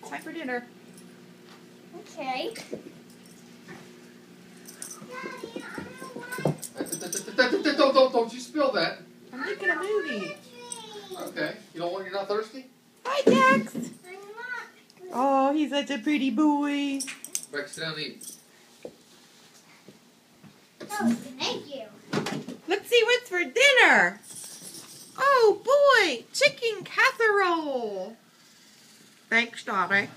It's time for dinner. Okay. Don't you spill that. I'm making a movie. Okay. You're not thirsty? Hi, Dex. Oh, he's such a pretty boy. Back, sit down and eat. Oh, thank you. Let's see what's for dinner. Oh boy, chicken casserole. Thanks, Daddy.